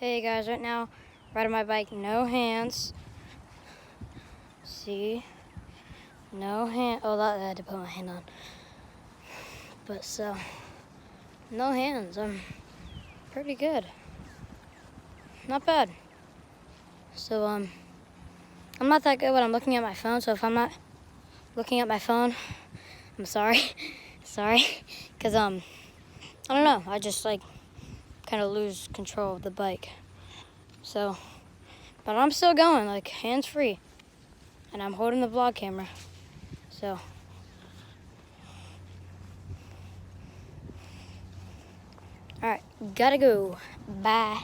Hey guys, right now, riding my bike, no hands. See? No hand. Oh, that I had to put my hand on. But so, no hands. I'm pretty good. Not bad. So, I'm not that good when I'm looking at my phone. So if I'm not looking at my phone, I'm sorry. Sorry. Because, I don't know. I just, kind of lose control of the bike. So, but I'm still going, hands-free. And I'm holding the vlog camera. So, all right, gotta go. Bye.